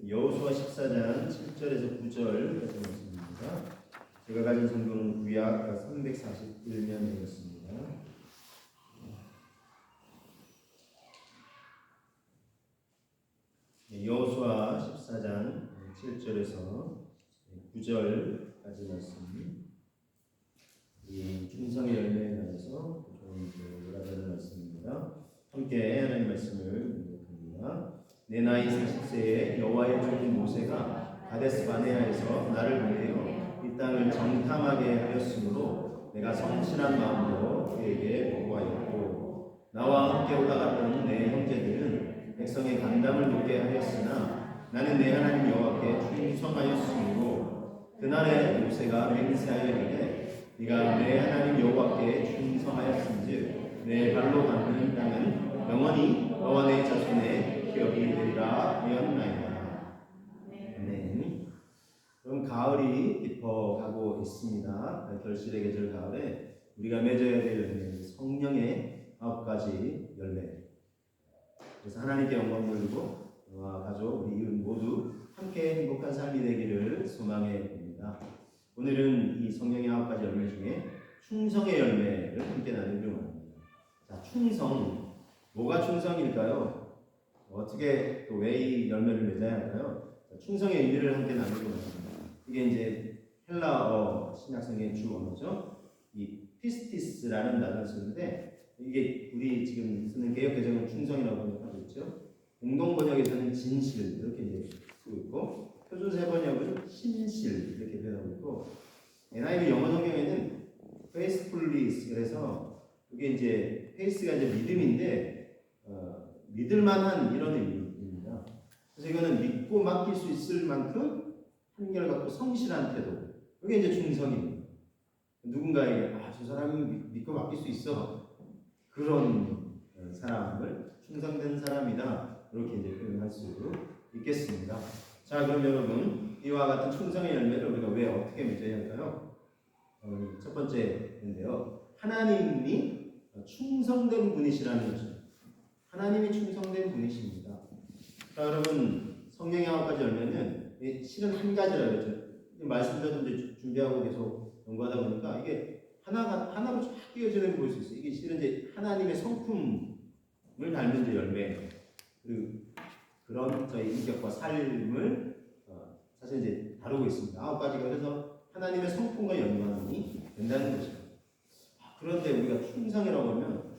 여호수아 14장 7절에서 9절까지 말씀입니다. 제가 가진 성경은 구약 341면 되었습니다. 여호수아 14장 7절에서 9절까지 말씀, 이 충성의 열매에 관해서 좀 놀아보는 말씀입니다. 함께 하나님 말씀을 읽습니다. 내 나이 40세에 여호와의 종 모세가 가데스 바네아에서 나를 보내어 이 땅을 정탐하게 하였으므로 내가 성실한 마음으로 그에게 보고하였고, 나와 함께 올라갔던 내 형제들은 백성의 간담을 높게 하였으나 나는 내 하나님 여호와께 충성하였으므로 그날에 모세가 맹세하여 이르되 네가 내 하나님 여호와께 충성하였은즉 내 발로 만든 땅은 영원히 너와 내 자손의 기업이 되리라 하였나이다. 아멘. 그럼 가을이 깊어가고 있습니다. 결실의 계절 가을에 우리가 맺어야 될 열매, 성령의 9가지 열매. 그래서 하나님께 영광 돌리고 저와 가족, 우리 이웃 모두 함께 행복한 삶이 되기를 소망해 봅니다. 오늘은 이 성령의 9가지 열매 중에 충성의 열매를 함께 나누기로 합니다. 자, 충성. 뭐가 충성일까요? 어떻게 또 왜 이 열매를 맺어야 할까요? 충성의 의미를 함께 나누기로 합니다. 이게 이제 헬라어 신약성경의 주 언어죠. 이 피스티스라는 단어를 쓰는데, 이게 우리 지금 쓰는 개역개정은 충성이라고 번역하고 있죠. 공동 번역에서는 진실 이렇게 이제 쓰고 있고, 표준세 번역은 신실 이렇게 표현하고 있고, NIV 영어 성경에는 faithfulness, 그래서 이게 이제 faith가 이제 믿음인데 믿을만한 이런 의미입니다. 그래서 이거는 믿고 맡길 수 있을 만큼 한결같고 성실한 태도. 이게 이제 충성입니다. 누군가에게 저 사람이 믿고 맡길 수 있어, 그런 사람을 충성된 사람이다, 이렇게 이제 표현할 수 있겠습니다. 자, 그럼 여러분, 이와 같은 충성의 열매를 우리가 왜 어떻게 맺어야 할까요? 첫 번째인데요, 하나님이 충성된 분이시라는 것입니다. 하나님이 충성된 분이십니다. 자, 여러분, 성령의 9가지 열매는 실은 한 가지라고 했죠. 말씀도 이제 준비하고 계속 연구하다 보니까 이게 하나로 쫙 이어지는 걸 볼 수 있어요. 이게 실은 이제 하나님의 성품을 닮은 이제 열매, 그런 저희 인격과 삶을 사실 이제 다루고 있습니다. 9가지가 그래서 하나님의 성품과 연관이 된다는 것입니다. 그런데 우리가 충성이라고 하면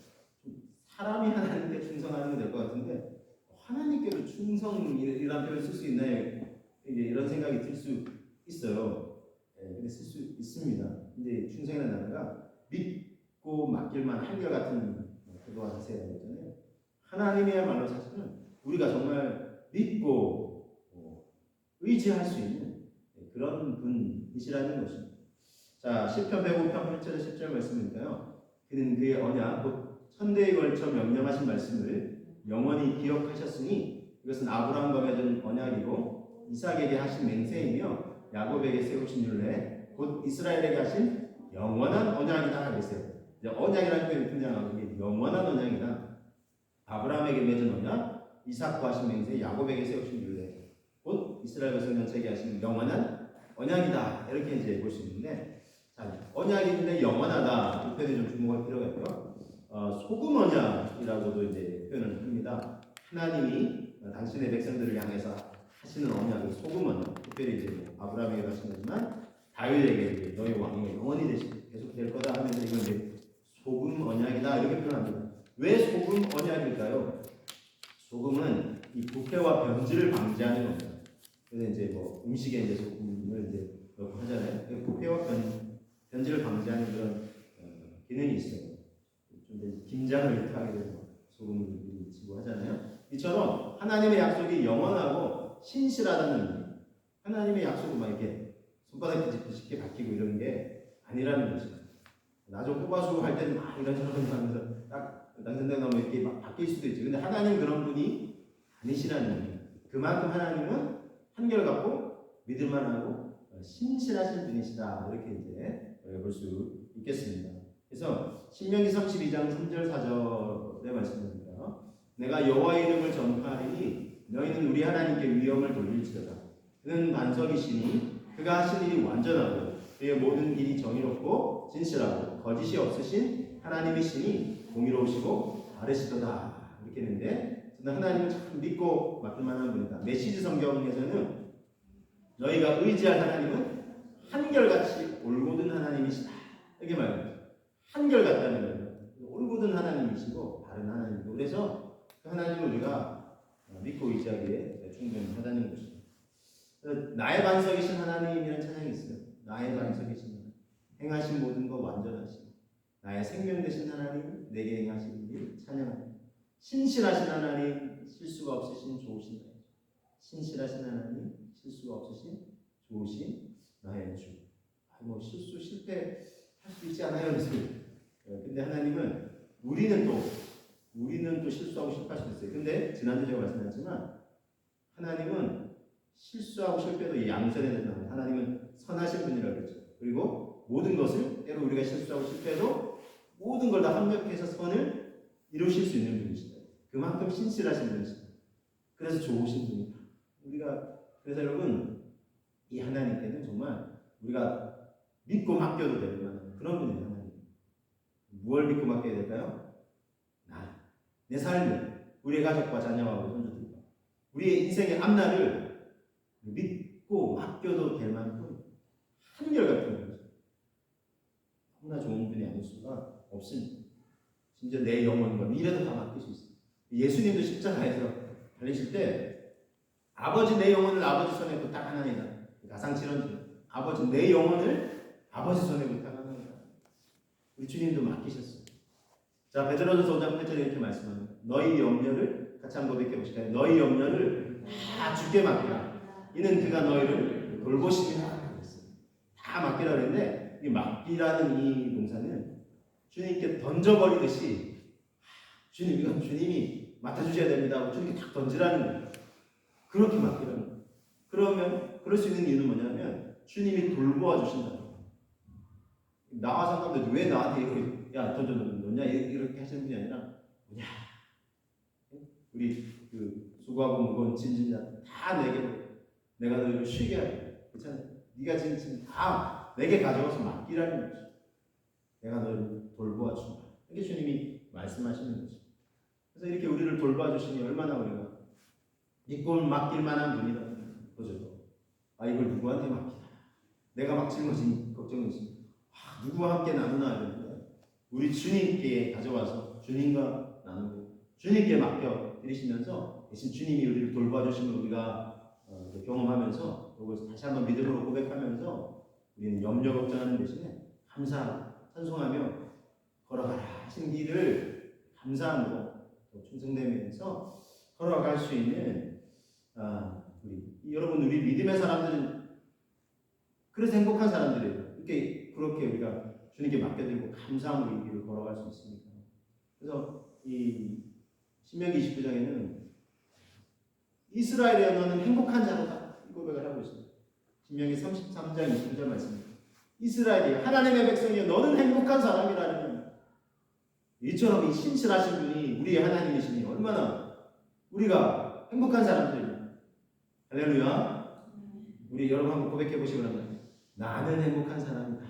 사람이 하나님께 충성하는 게 될 것 같은데, 하나님께도 충성이라는 표현을 쓸 수 있나요? 이게 이런 생각이 들 수 있어요. 근데 쓸 수 있습니다. 근데 충성이라는 단어가 믿고 맡길만 한결같은 태도와 자세가 있잖아요. 하나님이야말로 사실은 우리가 정말 믿고 의지할 수 있는 그런 분이시라는 것입니다. 자, 시편 105편 8절 10절 말씀이니까요. 그는 그의 언약, 곧 천대에 걸쳐 명령하신 말씀을 영원히 기억하셨으니 이것은 아브라함과 맺은 언약이고 이삭에게 하신 맹세이며 야곱에게 세우신 율례, 곧 이스라엘에게 하신 영원한 언약이다 그랬어요. 이제 언약이라는 표현이 등장하고, 이게 영원한 언약이다. 아브라함에게 맺은 언약, 이삭과 하신 맹세, 야곱에게 세우신 율례, 곧 이스라엘 백성들에게 하신 영원한 언약이다, 이렇게 이제 볼 수 있는데, 자, 언약인데 영원하다, 이 표현에 좀 주목할 필요가 있고요. 소금 언약이라고도 이제 표현을 합니다. 하나님이 당신의 백성들을 향해서 하시는 언약을 소금 언약, 특별히 이제 아브라함에게 하신 거지만 다윗에게 너희 왕이 영원히 계속 될 거다 하면서 이건 이제 소금 언약이다, 이렇게 표현합니다. 왜 소금 언약일까요? 소금은 이 부패와 변질을 방지하는 겁니다. 그래서 이제 뭐 음식에 이제 소금을 이제 넣고 하잖아요. 부패와 변질을 방지하는 그런 기능이 있어요. 좀 김장을 이렇게 하게 되면 소금을 치고 하잖아요. 이처럼 하나님의 약속이 영원하고 신실하다는 의미. 하나님의 약속은 막 이렇게 손바닥 뒤집듯이 쉽게 바뀌고 이런 게 아니라는 것입니다. 나 좀 뽑아주고 할 때는 막 이런저런 하면서 딱 당선되고 나면 이렇게 막 바뀔 수도 있죠. 근데 하나님 그런 분이 아니시라는 의미. 그만큼 하나님은 한결같고 믿을만하고 신실하신 분이시다, 이렇게 이제 볼 수 있겠습니다. 그래서 신명기 32장 3절 4절의 말씀입니다. 내가 여호와의 이름을 전파하리니 너희는 우리 하나님께 위엄을 돌릴지어다. 그는 반석이시니 그가 하신 일이 완전하고 그의 모든 길이 정의롭고 진실하고 거짓이 없으신 하나님이시니 공의로우시고 바르시도다. 이렇게 했는데 저는 하나님을 참 믿고 맡을 만한 분이다. 메시지 성경에서는 너희가 의지할 하나님은 한결같이 올곧은 하나님이시다. 이렇게 말합니다. 한결같다는 거예요. 올곧은 하나님이시고 바른 하나님이고 그래서 그 하나님을 우리가 믿고 의지하기에 충분하다는 것입니다. 나의 반석이신 하나님이라는 찬양이 있어요. 나의 반석이신 하나님, 행하신 모든 것 완전하시고 나의 생명 되신 하나님, 내게 행하신 일 찬양합니다. 신실하신 하나님, 실수가 없으신 좋으신 하나님, 신실하신 하나님, 실수가 없으신 좋으신 나의 주. 뭐 실수 실패 할 수 있지 않아요, 여러분? 근데 하나님은 우리는 또 실수하고 실패할 수 있어요. 근데 지난주 제가 말씀드렸지만 하나님은 실수하고 실패도 양선해야 된다. 하나님은 선하신 분이라고 그랬죠. 그리고 모든 것을 때로 우리가 실수하고 실패도 모든 걸 다 합력해서 선을 이루실 수 있는 분이시다. 그만큼 신실하신 분이시다. 그래서 좋으신 분이다. 그래서 여러분 이 하나님께는 정말 우리가 믿고 맡겨도 될 만한 그런 분이에요. 하나님. 무엇을 믿고 맡겨야 될까요? 내 삶을, 우리의 가족과 자녀와 손주들과 우리의 인생의 앞날을 믿고 맡겨도 될 만큼 한결같은 분이죠. 너무나 좋은 분이 아닐 수가 없습니다. 심지어 내 영혼과 미래도 다 맡길 수 있어요. 예수님도 십자가에서 달리실 때 아버지 내 영혼을 아버지 손에 부탁하나이다. 가상칠언지 아버지 내 영혼을 아버지 손에 부탁하나이다. 우리 주님도 맡기셨어요. 자, 베드로전서 5장 8절에 이렇게 말씀합니다. 너희 염려를 같이 한번 고백해 보실까요? 너희 염려를 다 주께 맡기라. 이는 그가 너희를 돌보시리라. 다 맡기라 그랬는데 이 맡기라는 이 동사는 주님께 던져버리듯이 주님 이건 주님이 맡아주셔야 됩니다 하고 주님께 딱 던지라는 거예요. 그렇게 맡기라는 거예요. 그러면 그럴 수 있는 이유는 뭐냐면 주님이 돌보아 주신다는 거예요. 나와 상관없는데 왜 나한테 이렇게 야 던져 놓냐 이렇게 하시는 분이 아니라 뭐냐 우리 그 수고하고 무거운 짐진 다 내게 내가 너희를 쉬게 하게 괜찮아. 네가 지은 짐 다 내게 가져와서 맡기라는 거지. 내가 너희를 돌보아 준다. 이렇게 주님이 말씀하시는 거지. 그래서 이렇게 우리를 돌봐 주시니 얼마나 우리가 믿고 맡길 만한 분이라는 거죠. 아 이걸 누구한테 맡기나? 내가 막 짊어진 걱정이지. 누구와 함께 나누나 이러는데 우리 주님께 가져와서 주님과 나누고 주님께 맡겨 드리시면서 대신 주님이 우리를 돌봐 주시면 우리가 경험하면서 그것을 다시 한번 믿음으로 고백하면서 우리는 염려 걱정하는 대신에 감사하고 찬송하며 걸어가라 하신 길을 감사함으로 충성되면서 걸어갈 수 있는 여러분 우리 믿음의 사람들은 그래서 행복한 사람들이에요. 그렇게 우리가 주님께 맡겨드리고 감사함으로 이 길을 걸어갈 수 있습니다. 그래서 이 신명기 29장에는 이스라엘의 너는 행복한 자로다 이 고백을 하고 있습니다. 신명기 33장 29절 말씀입니다. 이스라엘이 하나님의 백성이여 너는 행복한 사람이라는 이처럼 이 신실하신 분이 우리의 하나님이시니 얼마나 우리가 행복한 사람들이냐. 할렐루야. 우리 여러분 한번 고백해 보시기 바랍니다. 나는 행복한 사람이다.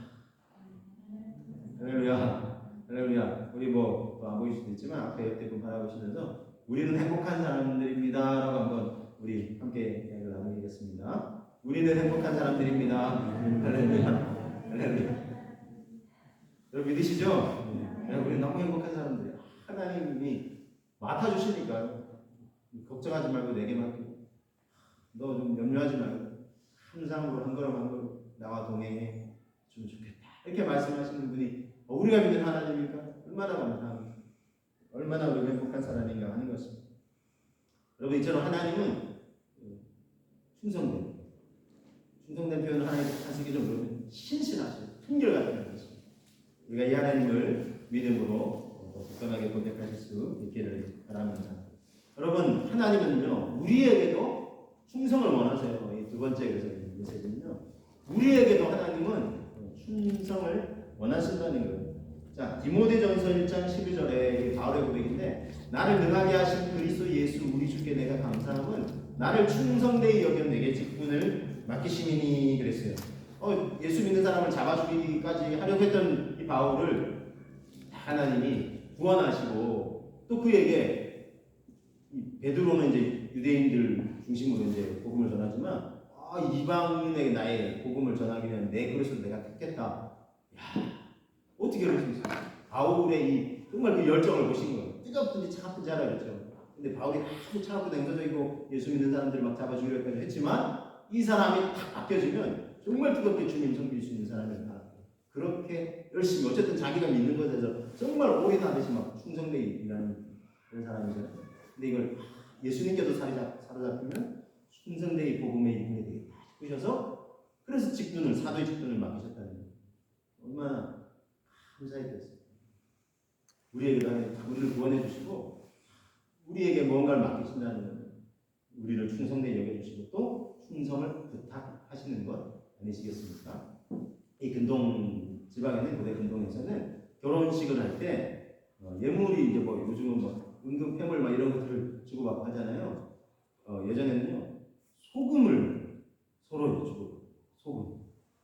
할렐루야. 할렐루야. 우리 안 보일 수도 있지만 앞에 옆에 분 바라보시면서 우리는 행복한 사람들입니다 라고 한번 우리 함께 이야기를 나누겠습니다. 우리는 행복한 사람들입니다. 할렐루야. 할렐루야. 여러분 믿으시죠? 우리는 너무 행복한 사람들이에요. 하나님이 맡아주시니까요. 걱정하지 말고 내게 맡기고 너 좀 염려하지 말고 항상으로 한 걸음 한 걸음 나와 동행해 주면 좋겠다. 이렇게 말씀하시는 분이 우리가 믿는 하나님이니까 얼마나 감사합니다. 얼마나 우리가 행복한 사람인가 하는 것입니다. 여러분 이처럼 하나님은 충성된 표현을 하나님께 하시기 좀 그러면 신실하시고 한결같은 것입니다. 우리가 이 하나님을 믿음으로 더 굳건하게 고백하실 수 있기를 바랍니다. 여러분 하나님은요 우리에게도 충성을 원하세요. 이 두 번째 메시지는요 우리에게도 하나님은 충성을 원하신다는 거예요. 자 디모데전서 1장 12절에 바울의 고백인데 나를 능하게 하신 그리스도 예수 우리 주께 내가 감사함은 나를 충성되이 여겨 내게 직분을 맡기시니 그랬어요. 예수 믿는 사람을 잡아주기까지 하려고 했던 이 바울을 하나님이 구원하시고 또 그에게 베드로는 이제 유대인들 중심으로 이제 복음을 전하지만 이방인에게 나의 복음을 전하기 위한 내 그릇을 내가 택했다. 야, 어떻게 그럴 수 있어요? 바울의 이 정말 그 열정을 보신 거예요. 뜨겁든지 차갑든지 하라 그랬죠. 근데 바울이 아주 차갑고 냉소적이고 예수 믿는 사람들을 막 잡아주려고 했지만 이 사람이 딱 바뀌어지면 정말 뜨겁게 주님 섬길 수 있는 사람이다. 그렇게 열심히 어쨌든 자기가 믿는 것에서 정말 올인하듯이 막 충성되게 일하는 그런 사람이잖아요. 근데 이걸 예수님께도 사로잡히면 충성되게 복음의 일꾼이 되게 바꾸셔서 그래서 직분을 사도의 직분을 맡기셨다는 거예요. 얼마나 감사했겠어요. 우리를 구원해 주시고 우리에게 무언가를 맡기신다는 거예요. 우리를 충성되게 여겨주시고 또 충성을 부탁하시는 것 아니시겠습니까? 이 근동 지방에는 고대 근동에서는 결혼식을 할 때 예물이 이제 뭐 요즘은 뭐 은금 폐물 막 이런 것들을 주고받고 하잖아요. 예전에는요 소금을 서로 주고 소금.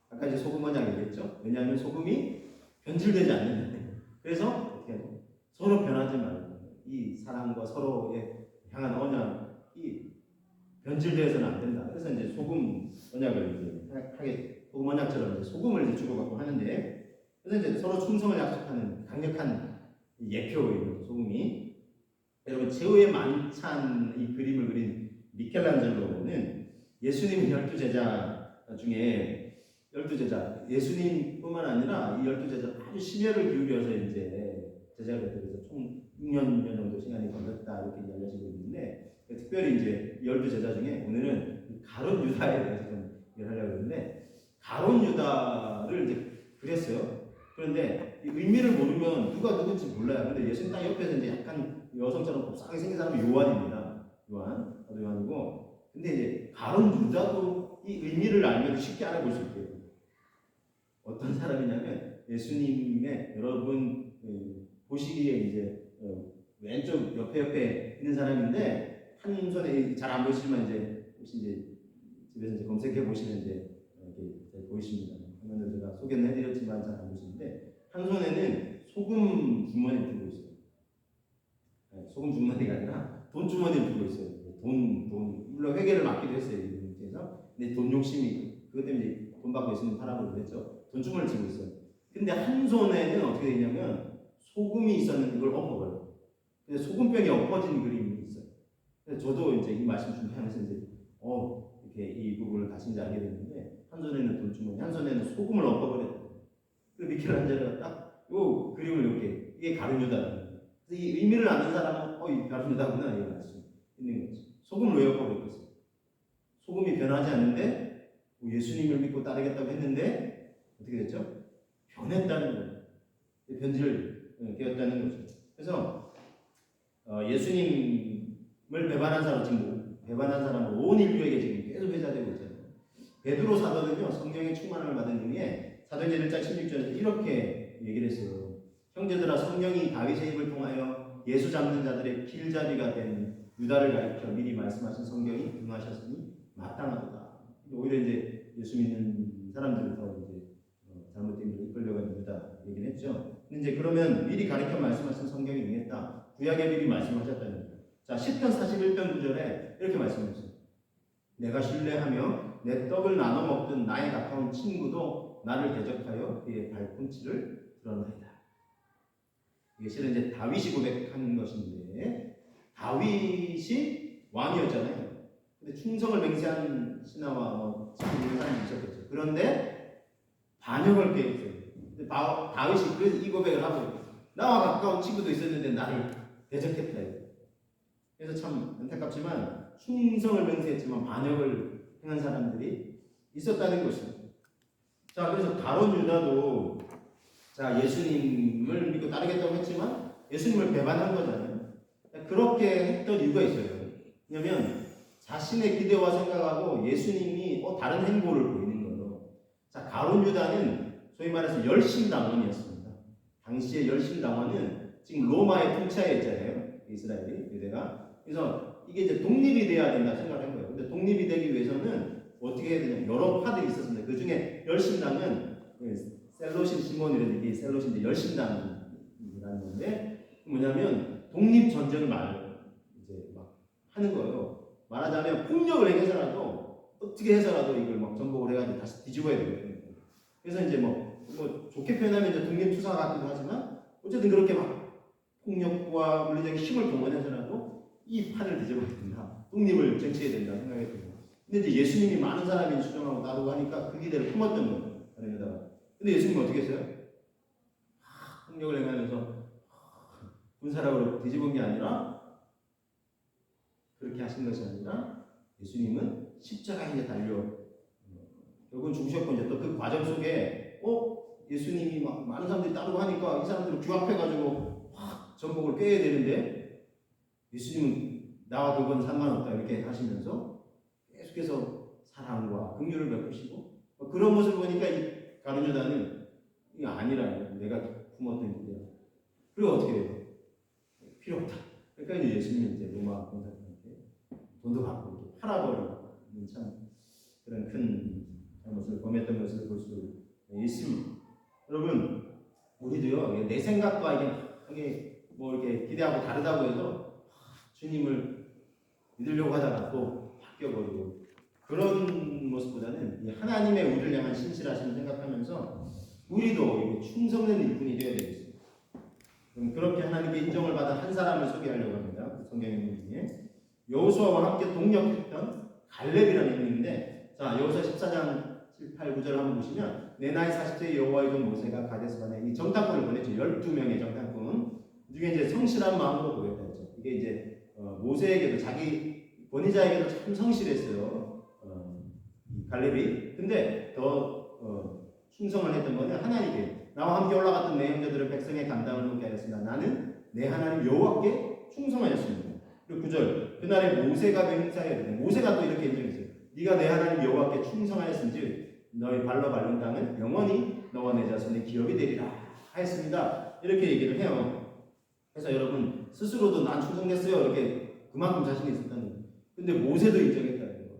아까 이제 소금 원장 얘기했죠. 왜냐하면 소금이 변질되지 않는데 그래서 어떻게 하죠? 서로 변하지 말고 이 사랑과 서로에 향한 언약이 변질되어서는 안 된다. 그래서 이제 소금 언약을 이제 하게 소금 언약처럼 이제 소금을 이제 주고받고 하는데 그래서 이제 서로 충성을 약속하는 강력한 예표예요. 소금이. 여러분 최후의 만찬 이 그림을 그린 미켈란젤로는 예수님 12제자 중에 12제자 예수님뿐만 아니라 이 12제자 아주 심혈을 기울여서 이제 제자가 되어서 총 6년 정도 시간이 걸렸다 이렇게 알려지고 있는데 특별히 이제 12제자 중에 오늘은 가룟 유다에 대해서 좀 얘기하려고 했는데 가룟 유다를 이제 그렸어요. 그런데 이 의미를 모르면 누가 누군지 몰라요. 근데 예수님 딱 옆에서 이제 약간 여성처럼 곱상하게 생긴 사람이 요한입니다. 사도 요한이고. 근데 이제 가룟 유다도 이 의미를 알면 쉽게 알아볼 수 있대요. 어떤 사람이냐면 예수님의 여러분 보시기에 이제 왼쪽 옆에 있는 사람인데 한 손에 잘 안 보이시지만 이제 혹시 이제 집에서 이제 검색해 보시면 이제 이렇게 보이십니다. 화면을 제가 소개는 해드렸지만 잘 안 보시는데 한 손에는 소금 주머니를 들고 있어요. 소금 주머니가 아니라 돈 주머니를 들고 있어요. 돈 물론 회계를 맡기도 했어요. 그래서 근데 돈 욕심이 그것 때문에 돈 받고 있으면 팔아버리고 그랬죠. 돈 주머니를 들고 있어요. 근데 한 손에는 어떻게 되냐면 소금이 있었는데 이걸 엎어버려요. 근데 소금병이 엎어진 그림이 있어요. 그래서 저도 이제 이 말씀 준비하면서 이제 이렇게 이 부분을 다시 이제 알게 됐는데 한 손에는 돈 주머니, 한 손에는 소금을 엎어버렸어요. 그 미켈란젤로가 딱 요 그림을 이렇게 이게 가룟 유다라는 거예요. 그래서 이 의미를 아는 사람은 이 가룟 유다구나 이걸 알 수 있는 거죠. 소금을 왜 엎어버렸겠어요? 소금이 변하지 않는데 예수님을 믿고 따르겠다고 했는데 어떻게 됐죠? 변했다는 거예요. 변질되었다는 거죠. 그래서 예수님을 배반한 사람 지금 배반한 사람은 온 인류에게 지금 계속 회자되고 있잖아요. 베드로 사도는요 성령의 충만을 받은 후에 사도행전 1장 16절에서 이렇게 얘기를 했어요. 형제들아 성령이 다윗의 입을 통하여 예수 잡는 자들의 길잡이가 된 유다를 가리켜 미리 말씀하신 성경이 응하셨으니 마땅하도다. 오히려 이제 예수 믿는 사람들을 더 이제 잘못된 길로 이끌려가는 유다 얘기를 했죠. 근데 이제 그러면 미리 가리켜 말씀하신 성경이 응했다. 구약에 미리 말씀하셨다는 거예요. 자, 10편 41편 9절에 이렇게 말씀했어요. 내가 신뢰하며 내 떡을 나눠 먹던 나의 가까운 친구도 나를 대적하여 그의 발꿈치를 드러나이다. 이게 실은 이제 다윗이 고백한 것인데 다윗이 왕이었잖아요. 근데 충성을 맹세한 신하와 지키는 사람이 있었겠죠. 그런데 반역을 계획했어요. 다윗이 그래서 이 고백을 하고 나와 가까운 친구도 있었는데 나를 대적했다. 그래서 참 안타깝지만 충성을 맹세했지만 반역을 행한 사람들이 있었다는 것입니다. 자, 그래서 가룟 유다도 자 예수님을 믿고 따르겠다고 했지만 예수님을 배반한 거잖아요. 그렇게 했던 이유가 있어요. 왜냐하면 자신의 기대와 생각하고 예수님이 다른 행보를 보이는 거예요. 자, 가룟 유다는 소위 말해서 열심당원이었습니다. 당시의 열심당원은 지금 로마의 통치하에 있잖아요. 이스라엘이 유대가. 그래서 이게 이제 독립이 돼야 된다 생각을 한 거예요. 근데 독립이 되기 위해서는 어떻게 해야 되냐? 여러 파들이 있었습니다. 그 중에 열심당은 셀로신 시몬이라는 게 셀로신인데 열심당이라는 건데 뭐냐면 독립 전쟁을 이제 막 하는 거예요. 말하자면 폭력을 행해서라도 어떻게 해서라도 이걸 막 정복을 해가지고 다시 뒤집어야 되거든요. 그래서 이제 뭐 좋게 표현하면 이제 독립투사 같기도 하지만 어쨌든 그렇게 막 폭력과 물리적인 힘을 동원해서라도 이 판을 뒤집어야 된다. 독립을 쟁취해야 된다 생각했거든요. 근데 이제 예수님이 많은 사람이 수정하고 따르고 하니까 그 기대를 품었던 거예요. 다른데다가. 근데 예수님은 어떻게 했어요? 폭력을 행하면서 군사력으로 뒤집은 게 아니라 그렇게 하신 것이 아니라 예수님은 십자가에 이제 달려 결국은 죽으셨고 이제 또 그 과정 속에 예수님이 막 많은 사람들이 따르고 하니까 이 사람들을 규합해가지고 확 전복을 꿰야 되는데 예수님은 나와 그건 상관없다 이렇게 하시면서 계속해서 사랑과 긍휼을 베푸시고 그런 모습을 보니까 이 가룟 유다는 이게 아니라 내가 품었던 기대야. 그리고 어떻게 해요? 필요 없다. 그러니까 이제 예수님이 이제 로마 공사들한테 돈도 받고 팔아버리는 참 그런 큰 잘못을 범했던 것을 볼 수 있습니다. 여러분 우리도요 내 생각과 이게 뭐 이렇게 기대하고 다르다고 해서 주님을 믿으려고 하다가 또 바뀌어버리고 그런 모습보다는 하나님의 우리를 향한 신실하심을 생각하면서 우리도 충성된 일꾼이 되어야 되겠습니다. 그렇게 하나님께 인정을 받은 한 사람을 소개하려고 합니다. 성경 인물 중에 여호수아와 함께 동역했던 갈렙이라는 인물인데 자 여호수아 14장 7, 8, 9절 한번 보시면 내 나이 40세의 여호와의 종 모세가 가데스반에 이 정탐꾼을 보냈죠. 12명의 정탐꾼 중에 이제 성실한 마음으로 보겠다 했죠. 이게 이제 모세에게도 자기 권위자에게도 참 성실했어요. 갈렙이. 근데 더 충성을 했던 것은 하나님께 나와 함께 올라갔던 내 형제들은 백성의 감당을 묻게 하였습니다. 나는 내 하나님 여호와께 충성하였습니다. 그리고 9절 그날에 모세가 맹세하였는데 모세가 또 이렇게 인정했어요. 네가 내 하나님 여호와께 충성하였은지 너희 발로 밟는 땅은 영원히 너와 내 자손의 기업이 되리라 하였습니다. 이렇게 얘기를 해요. 그래서 여러분 스스로도 난 충성했어요 이렇게 그만큼 자신이 있었다는 거예요. 근데 모세도 인정했다는 거예요.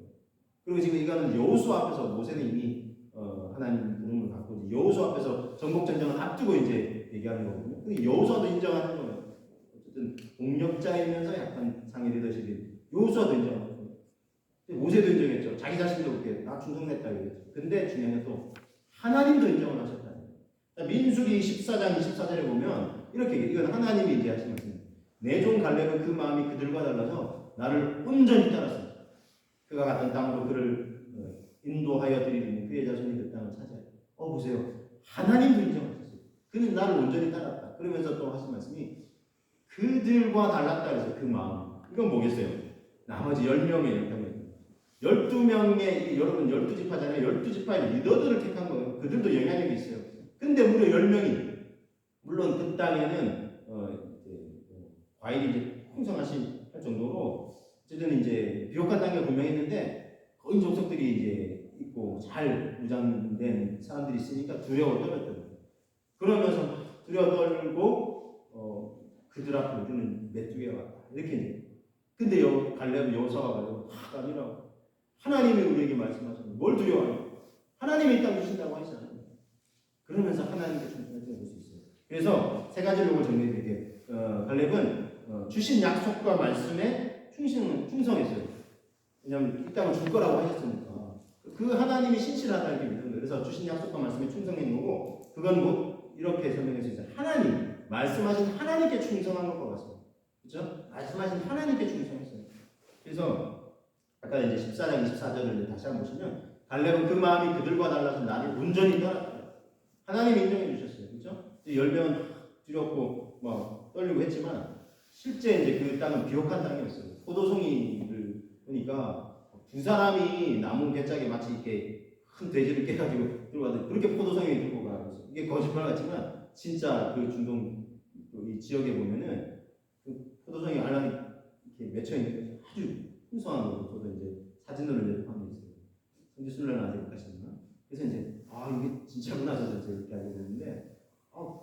그리고 지금 이거는 여호수아 앞에서 모세는 이미 하나님 부름을 받고 여호수아 앞에서 전국전쟁을 앞두고 이제 얘기하는 거거든요. 근데 여호수아도 인정하는 거예요. 어쨌든 공력자이면서 약간 상위 리더십이 여호수아도 인정하는 거예요. 모세도 인정했죠. 자기 자신도 그렇게 나 충성했다 이랬죠. 근데 중요한 건 또 하나님도 인정을 하셨다는 거예요. 민수기 14장 24절에 보면 이렇게 이건 하나님이 이제 하신 말씀입니다. 내 종 갈렙은 그 마음이 그들과 달라서 나를 온전히 따랐습니다. 그가 갔던 땅으로 그를 인도하여 드리는 그의 자손이 그 땅을 차지하여. 보세요. 하나님도 인정하셨어요. 그는 나를 온전히 따랐다. 그러면서 또 하신 말씀이 그들과 달랐다 그래서 그 마음. 이건 뭐겠어요? 나머지 10명의 이렇다고 12명의 여러분 12지파잖아요. 12지파의 리더들을 택한 거예요. 그들도 영향력이 있어요. 근데 무려 10명이 물론 그 땅에는 과일이 이제 풍성하신 할 정도로 어쨌든 이제 비옥한 땅이 분명히 있는데 거인 족속들이 이제 있고 잘 무장된 사람들이 있으니까 두려워 떨었던 거예요. 그러면서 두려워 떨고 그들 앞에 우리는 메뚜기가 왔다. 이렇게 이제 근데 갈렙은 여호수아가 가지고 아니라고 하나님이 우리에게 말씀하셨는데 뭘 두려워해요? 하나님이 이 땅 주신다고 하시잖아요. 그러면서 하나님께 충성을 볼 수 있어요. 그래서 세 가지로 정리해드릴게요. 갈렙은 주신 약속과 말씀에 충성했어요. 왜냐하면 이 땅을 줄 거라고 하셨으니까 그 하나님이 신실하다 이렇게 믿는 거예요. 그래서 주신 약속과 말씀에 충성한 거고 그건 뭐 이렇게 설명할 수 있어요. 하나님 말씀하신 하나님께 충성한 것과 같습니다. 그렇죠? 말씀하신 하나님께 충성했어요. 그래서 아까 이제 14장 24절을 다시 한번 보시면 갈렙은 그 마음이 그들과 달라서 나를 온전히 따랐다. 하나님이 인정해 주셨어요. 그렇죠? 10명은 두렵고 뭐 떨리고 했지만 실제 이제 그 땅은 비옥한 땅이었어요. 포도송이를 보니까 두 사람이 나무 개짝에 마치 이렇게 큰 돼지를 깨가지고 들고 가듯 그렇게 포도송이 들고 가서 이게 거짓말 같지만 진짜 그 중동 이 지역에 보면은 그 포도송이 알랑이 이렇게 맺혀 있는 아주 풍성한 거고 저도 이제 사진으로 이제 보고 있어요. 성지순례는 아직 못 가셨나? 그래서 이제 이게 진짜구나 저도 이렇게 알게 됐는데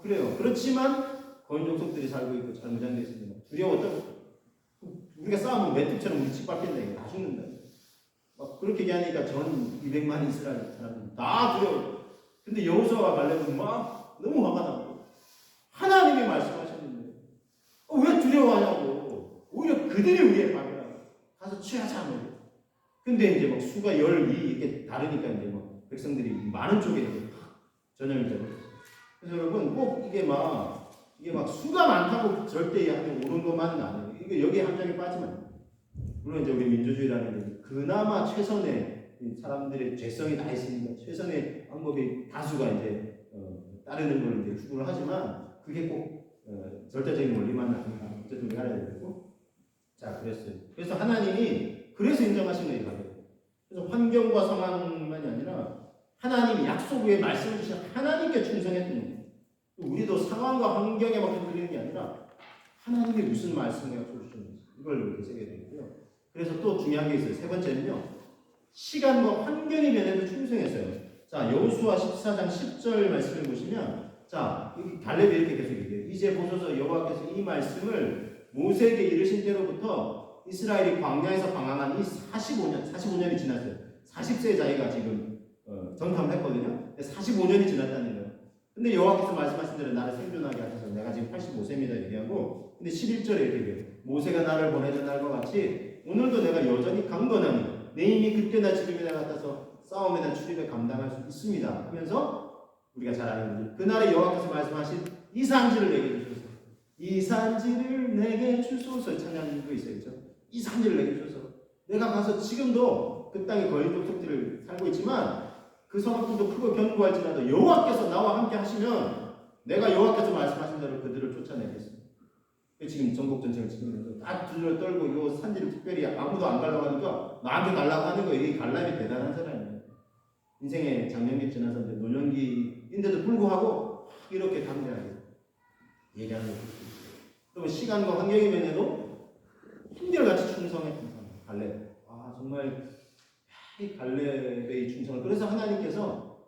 그래요. 그렇지만 거인 족속들이 살고 있고 잘 무장되어 있습니다. 두려워 떨고 우리가 싸우면 메뚜기처럼 우리 짓밟힌다. 이거 다 죽는다. 막 그렇게 얘기하니까 전 200만 이스라엘 사람들 다 두려워. 근데 여호수아와 갈렙은 막 너무 화가 나고 하나님이 말씀하셨는데 왜 두려워하냐고. 오히려 그들이 우리의 방해라고. 가서 취하자 뭐. 근데 이제 막 수가 12 이렇게 다르니까 이제 막 백성들이 많은 쪽에 이제 전염이 되고. 그래서 여러분 꼭 이게 막 수가 많다고 절대 하면 옳은 것만은 아니에요. 이게 여기에 함정에 빠지면 안 돼요. 물론 이제 우리 민주주의라는 게 그나마 최선의 사람들의 죄성이 다 있으니까 최선의 방법이 다수가 이제 따르는 걸 이제 추구를 하지만 그게 꼭 절대적인 원리만은 아니다. 어쨌든 우리가 알아야 되고. 자, 그랬어요. 그래서 하나님이 그래서 인정하신 거예요. 그래서 환경과 상황만이 아니라 하나님이 약속 외에 말씀을 주신 하나님께 충성했던 거예요. 우리도 상황과 환경에 막 흔들리는 게 아니라 하나님이 무슨 말씀을 약속을 주셨는지 이걸 이렇게 새겨야 되고요. 그래서 또 중요한 게 있어요. 세 번째는요. 시간과 환경의 면에도 충성했어요. 자, 여호수아 14장 10절 말씀을 보시면 자, 갈렙이 이렇게 계속 얘기해요. 이제 보소서 여호와께서 이 말씀을 모세에게 이르신 때로부터 이스라엘이 광야에서 방황한 이 45년이 지났어요. 40세의 자기가 지금 전탐을 했거든요. 45년이 지났다는 거예요. 근데 여호와께서 말씀하신 대로 나를 생존하게 하셔서 내가 지금 85세입니다 얘기하고 근데 11절에 이렇게 얘기해요. 모세가 나를 보내던 날과 같이 오늘도 내가 여전히 강건하니 내 힘이 그때나 지금이나 같아서 싸움이나 출입에 감당할 수 있습니다 하면서 우리가 잘 아는 그날에 여호와께서 말씀하신 이 산지를 내게 주소서. 이 산지를 내게 주소서. 찬양도 있어요. 그렇죠? 이 산지를 내게 주소서. 내가 가서 지금도 그 땅에 거의 족속들을 살고 있지만 그 성읍들도 크고 견고할지라도 여호와께서 나와 함께 하시면 내가 여호와께서 말씀하신 대로 그들을 쫓아내겠습니다. 지금 전국 전쟁을 치면서 다 둘러 떨고 요 산지를 특별히 아무도 안 가려고 하니까 나한테 가려고 하는 거예요. 이 갈렙이 대단한 사람이에요. 인생의 장년기 지나서 노년기인데도 불구하고 이렇게 담대하게 얘기하는 것도 있어요. 또 시간과 환경의 면에도 한결같이 충성했던 사람 갈렙. 아 정말 이 갈렙의 충성을 그래서 하나님께서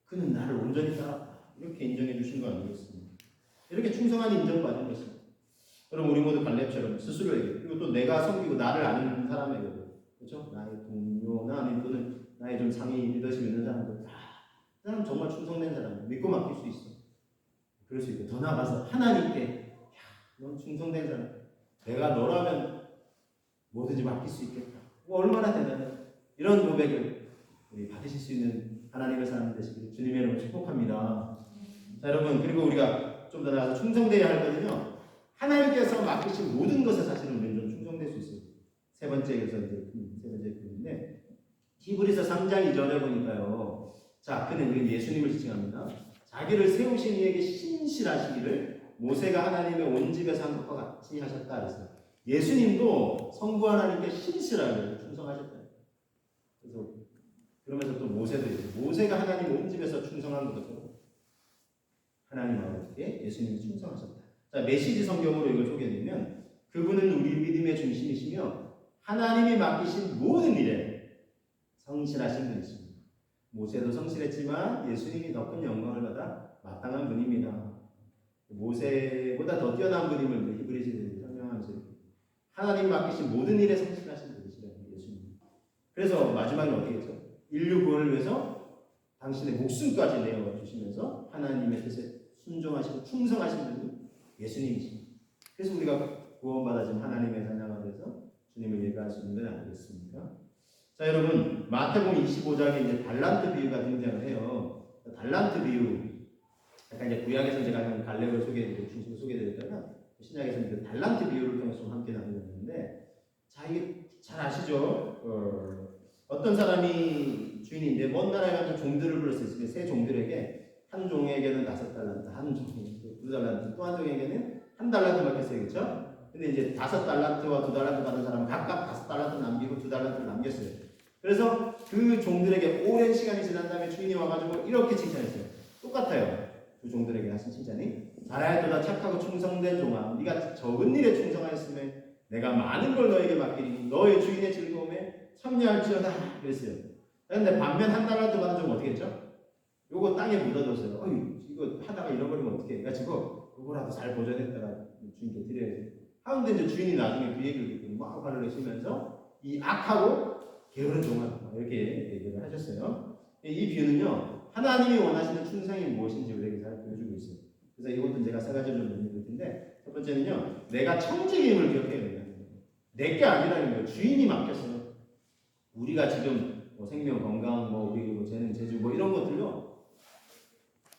그는 나를 온전히 따랐다 이렇게 인정해 주신 거 아니겠습니까? 이렇게 충성한 인정받은 것입니다. 그럼 우리 모두 갈렙처럼 스스로에게 그리고 또 내가 섬기고 나를 아는 사람에게도 그렇죠? 나의 동료나 아니면 또는 나의 좀 상위 리더십 있는 사람들 다 그 사람 정말 충성된 사람 믿고 맡길 수 있어. 그럴 수 있고 더 나아가서 하나님께 넌 충성된 사람 내가 너라면 뭐든지 맡길 수 있겠다. 얼마나 대단해. 이런 고백을 우리 받으실 수 있는 하나님의 사람 되시길 주님의 이름으로 축복합니다. 자 여러분 그리고 우리가 좀 더 나아가서 충성되어야 할 거는요. 하나님께서 맡기신 모든 것에 사실은 우리는 좀 충성될 수 있어요. 세 번째에서 이제 세 번째 글인데 히브리서 3장 2절에 보니까요. 자 그는 예수님을 지칭합니다. 자기를 세우신 이에게 신실하시기를 모세가 하나님의 온 집에서 한 것과 같이 하셨다 그랬어요. 예수님도 성부 하나님께 신실하게 충성하셨다. 그래서 그러면서 또 모세도 있어요. 모세가 하나님 온 집에서 충성한 것처럼 하나님 아버지께 예수님이 충성하셨다. 자 메시지 성경으로 이걸 소개해드리면 그분은 우리 믿음의 중심이시며 하나님이 맡기신 모든 일에 성실하신 분이십니다. 모세도 성실했지만 예수님이 더 큰 영광을 받아 마땅한 분입니다. 모세보다 더 뛰어난 분임을 히브리서에 설명하면서 하나님 맡기신 모든 일에 성실하신 분이시라는 예수님. 그래서 마지막에 어떻게 했죠? 인류 구원을 위해서 당신의 목숨까지 내어 주시면서 하나님의 뜻에 순종하시고 충성하신 분이 예수님이십니다. 그래서 우리가 구원받아 지금 하나님의 자녀가 돼서 주님을 예배할 수 있는 건 아니겠습니까? 자 여러분 마태복음 25장에 이제 달란트 비유가 등장을 해요. 달란트 비유 약간 이제 구약에서 제가 갈렙을 소개해드리고 중심을 소개해드렸다면 신약에서는 그 달란트 비유를 통해서 좀 함께 나누는데 자 이게 잘 아시죠? 어떤 사람이 주인인데 먼 나라에 가서 종들을 불렀어요. 세 종들에게 한 종에게는 5달란트, 한 종에게 2달란트, 또 한 종에게는 1달란트 맡겼어요. 그렇죠? 근데 이제 5달란트와 2달란트 받은 사람은 각각 5달란트 남기고 2달란트를 남겼어요. 그래서 그 종들에게 오랜 시간이 지난 다음에 주인이 와가지고 이렇게 칭찬했어요. 똑같아요. 그 종들에게 하신 칭찬이 잘하였도다 착하고 충성된 종아 네가 적은 일에 충성하였으면 내가 많은 걸 너에게 맡기리니 너의 주인의 즐거움에 참여할지어다 그랬어요. 그런데 반면 1달란트 받은 종은 어떻게 했죠? 요거 땅에 묻어뒀어요. 어이 이거 하다가 잃어버리면 어떻게 해가지고 그거라도 잘 보존했다가 주인께 드려야지. 하는데 이제 주인이 나중에 그 얘기를 듣고 막 화를 내시면서 이 악하고 게으른 종아 이렇게 얘기를 하셨어요. 이 비유는요 하나님이 원하시는 충성이 무엇인지 우리에게 잘 보여주고 있어요. 그래서 이것도 제가 세 가지로 논의할 텐데 첫 번째는요 내가 청지임을 기억해야 된다는 거예요. 내게 아니라는 거예요. 주인이 맡겼어요. 우리가 지금 뭐 생명, 건강, 뭐 우리 뭐 재능, 재주 뭐 이런 것들요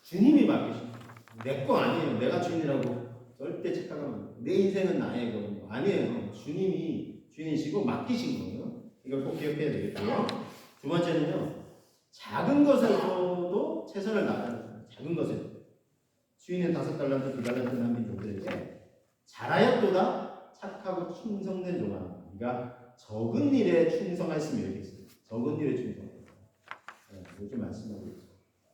주님이 맡기신 내 거 아니에요. 내가 주인이라고 절대 착각하면 안 돼요. 내 인생은 나의 거예요. 아니에요. 주인이시고 맡기신 거예요. 이걸 꼭 기억해야 되겠고요. 두 번째는요 작은 것에서도 최선을 다하는 거예요. 작은 것에 주인은 5달란트, 2달란트 남긴 종들에게 잘하였도다 착하고 충성된 종아 네가 적은 일에 충성하였으면 이렇게 있어요. 적은 일에 충성. 이렇게 말씀하고 있죠.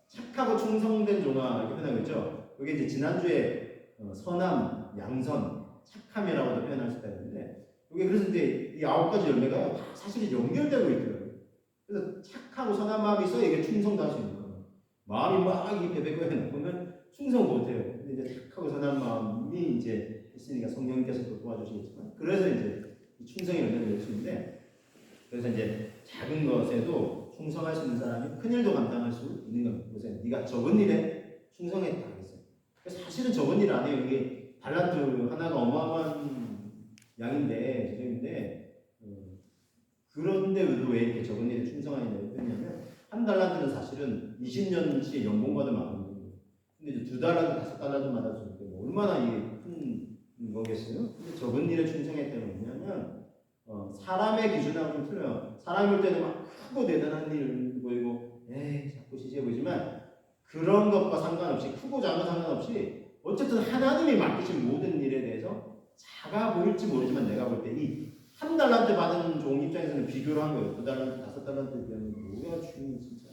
착하고 충성된 종아 이렇게 표현하고 있죠. 그게 이제 지난주에 선함, 양선, 착함이라고도 표현할 수가 있는데 이게 그래서 이제 이 9가지 열매가 사실 연결되고 있더라고요. 그래서 착하고 선한 마음이 있어야 이게 충성도 할 수 있는 거예요. 마음이 막 이렇게 배배고 보면 충성 못해요. 근데 이제 착하고 선한 마음이 이제 있으니까 성령께서 또 도와주시겠지만 그래서 이제 충성의 열매를 낼 수 있는데 그래서 이제 작은 것에도 충성할 수 있는 사람이 큰 일도 감당할 수 있는 겁니다. 그래서 네가 적은 일에 충성했다 그랬어요. 사실은 적은 일 아니에요. 이게 달란트 하나가 어마어마한 양인데 재정인데 그런데 왜 이렇게 적은 일에 충성하냐고 했냐면 한 달란트는 사실은 20년치 연봉 받을 만큼 근데 이제 2달란트, 5달란트 받았으니까 뭐 얼마나 이게 큰 거겠어요? 근데 적은 일에 충성했다는 뭐냐면 사람의 기준하고는 틀려요. 사람이 볼 때는 막 크고 대단한 일 보이고 에이 자꾸 시시해 보이지만 그런 것과 상관없이 크고 작은 상관없이 어쨌든 하나님이 맡기신 모든 일에 대해서 작아 보일지 모르지만 내가 볼 때 이 한 달란트 받은 종 입장에서는 비교를 한 거예요. 2달란트, 5달란트 비하면 뭐야 주인이 진짜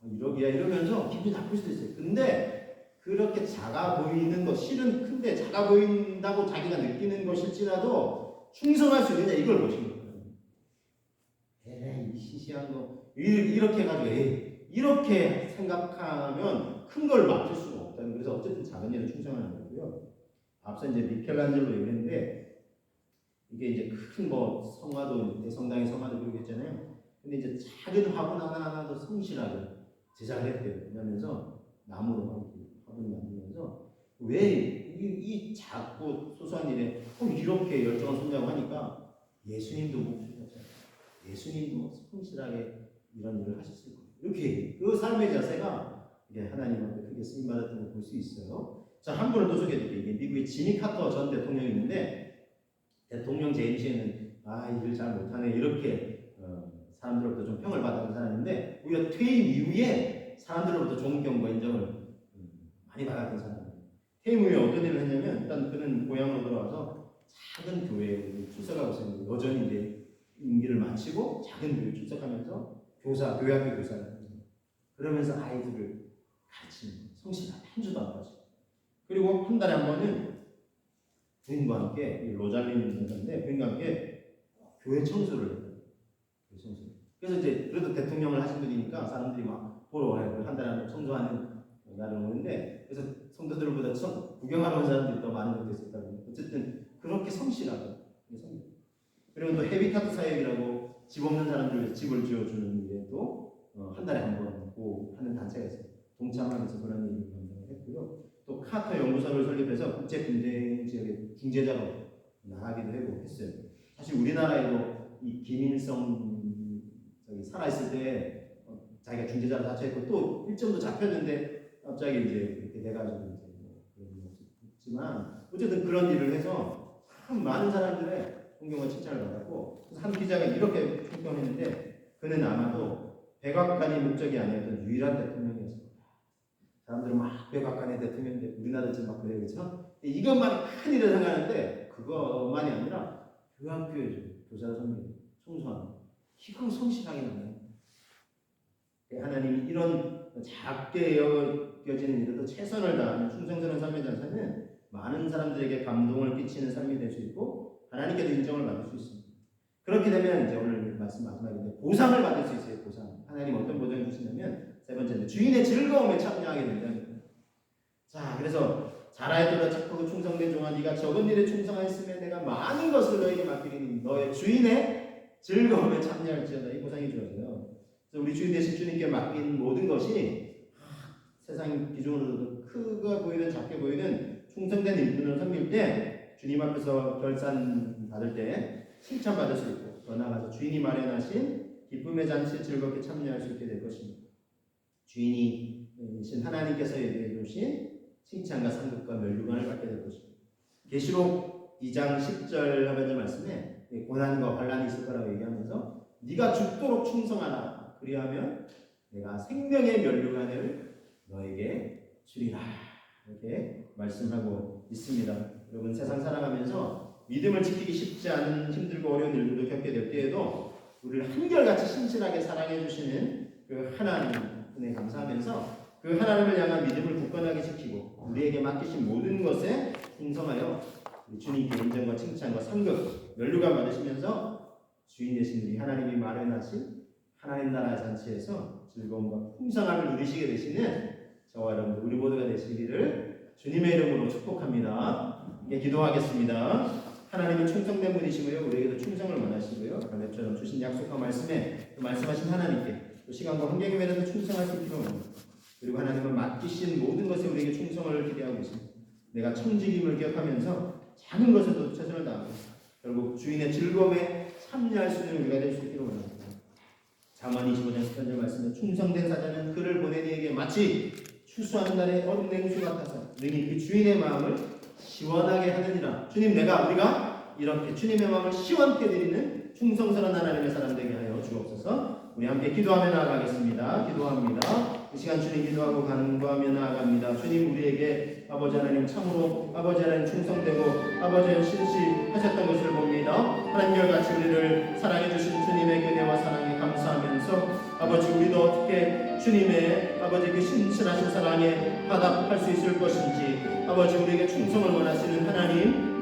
이러기야 이러면서 기분이 나쁠 수도 있어요. 근데 그렇게 작아 보이는 것 실은 큰데 작아 보인다고 자기가 느끼는 것일지라도 충성할 수 있느냐 이걸 보시는 거예요. 에이 시시한 거 이렇게 해가지고 이렇게 생각하면 큰 걸 맡을 수가 없다는 그래서 어쨌든 작은 일에 충성하는 거고요. 앞서 이제 미켈란젤로 얘기했는데 이게 이제 큰 뭐 성화도 대성당의 성화도 그러고 했잖아요. 근데 이제 작은 화분 하나하나도 성실하게 제작을 했대요. 그러면서 나무로 화분을 만들면서 왜 이 작고 소소한 일에 이렇게 열정을 쏟냐고 하니까 예수님도 목숨이었잖아요. 예수님도 성실하게 이런 일을 하셨을 거예요. 이렇게 그 삶의 자세가 이게 하나님한테 크게 쓰임 받았던 걸 볼 수 있어요. 자, 한 분을 또 소개해드릴게요. 이게 미국의 지미 카터 전 대통령이 있는데 대통령 재임 시에는 일을 잘 못하네 이렇게 사람들로부터 좀 평을 받은 사람인데 오히려 퇴임 이후에 사람들로부터 존경과 인정을 많이 받았던 사람이에요. 퇴임 후에 어떤 일을 했냐면 일단 그는 고향으로 돌아와서 작은 교회에 출석하고 있었는데 여전히 이제 임기를 마치고 작은 교회에 출석하면서 교회학교 교사를 합니다. 그러면서 아이들을 가르치는 성실하게 한 주도 안 빠지고 그리고 한 달에 한 번은 부인과 함께 로잘린 여자인데 부인과 함께 교회 청소를 해요. 교회 청소. 그래서 이제 그래도 대통령을 하신 분이니까 사람들이 막 보러 와요. 한 달에 한 번 청소하는 날을 오는데 그래서 성도들보다 구경하러 온 사람들이 더 많은 것도 있었다고. 어쨌든 그렇게 성실하고 그리고 또 헤비타트 사역이라고 집 없는 사람들 집을 지어주는 일에도 한 달에 한 번 하는 단체가 있어요. 동참하면서 그런 일을 했고요. 또 카터 연구소를 설립해서 국제 분쟁 지역의 중재자로 나가기도 하고 했어요. 사실 우리나라에도 이 김일성 살아있을 때 자기가 중재자로 자처했고 또 일정도 잡혔는데 갑자기 이제 이렇게 돼가지고 이제 뭐 그런 일 없지만 어쨌든 그런 일을 해서 참 많은 사람들의 존경과 칭찬을 받았고 한 기자가 이렇게 평가했는데 그는 아마도 백악관이 목적이 아니었던 유일한 대통령이었어요. 사람들은 막 백악관의 대통령인데 우리나라 지금 막 그래요, 그렇죠? 이것만이 큰 일을 생각하는데 그것만이 아니라 교학교에서 교사를 섬기고 청소하는 희망 성실하게 나가요. 하나님이 이런 작게 여겨지는 일에도 최선을 다하는 충성스러운 삶의 자세는 많은 사람들에게 감동을 끼치는 삶이 될 수 있고 하나님께도 인정을 받을 수 있습니다. 그렇게 되면 이제 오늘 말씀 마지막인데 보상을 받을 수 있어요. 보상. 하나님 어떤 보상을 주시냐면 세 번째는 주인의 즐거움에 참여하게 된다는 거예요. 자, 그래서 잘하였도다 착하고 충성된 종아 네가 적은 일에 충성하였으면 내가 많은 것을 너에게 맡기리니 너의 주인의 즐거움에 참여할지어다. 이 보상이 주어져요. 그래서 우리 주인 되신 주님께 맡긴 모든 것이 세상 기준으로도 크게 보이든 작게 보이든 충성된 일꾼을 섬길 때 주님 앞에서 결산 받을 때 칭찬받을 수 있고 더 나아가서 주인이 마련하신 기쁨의 잔치에 즐겁게 참여할 수 있게 될 것입니다. 주인이신 하나님께서 예비해 주신 칭찬과 상급과 멸류관을 받게 될 것입니다. 계시록 2장 10절 하반절 말씀에 고난과 환난이 있을 거라고 얘기하면서 네가 죽도록 충성하라. 그리하면 내가 생명의 멸류관을 너에게 주리라. 이렇게 말씀하고 있습니다. 여러분 세상 살아가면서 믿음을 지키기 쉽지 않은 힘들고 어려운 일들도 겪게 될 때에도 우리를 한결같이 신실하게 사랑해 주시는 그 하나님에 감사하면서 그 하나님을 향한 믿음을 굳건하게 지키고 우리에게 맡기신 모든 것에 충성하여 주님께 인정과 칭찬과 상급, 멸류관 받으시면서 주인 되신 우리 하나님이 마련하신 하나님 나라 잔치에서 즐거움과 풍성함을 누리시게 되시는 저와 여러분 우리 모두가 되시기를 주님의 이름으로 축복합니다. 이제 기도하겠습니다. 하나님은 충성된 분이시고요. 우리에게도 충성을 원하시고요. 갈렙처럼 주신 약속과 말씀에 말씀하신 하나님께 또 시간과 환경에 매여서 충성할 수 있기를 원합니다. 그리고 하나님은 맡기신 모든 것에 우리에게 충성을 기대하고 계십니다. 내가 청지김을 기억하면서 작은 것에도 최선을 다하고 결국 주인의 즐거움에 참여할 수 있는 우리가 될 수 있기를 원합니다. 잠언 25장 10절 말씀에 충성된 사자는 그를 보낸 이에게 마치 추수하는 날의 얼음 냉수 같아서 능히 그 주인의 마음을 시원하게 하느니라. 주님 우리가 이렇게 주님의 마음을 시원케 드리는 충성스러운 하나님의 사람 되게 하여 주옵소서. 우리 함께 기도하며 나아가겠습니다. 기도합니다. 이 시간 주님 기도하고 간구하며 나아갑니다. 주님 우리에게 아버지 하나님 참으로 아버지 하나님 충성되고 아버지 하나님 신실하셨던 것을 봅니다. 하나님과 같이 우리를 사랑해 주신 주님의 은혜와 사랑에 감사하면서 아버지 우리도 어떻게 주님의 아버지 그 신실하신 사랑에 화답할 수 있을 것인지 아버지 우리에게 충성을 원하시는 하나님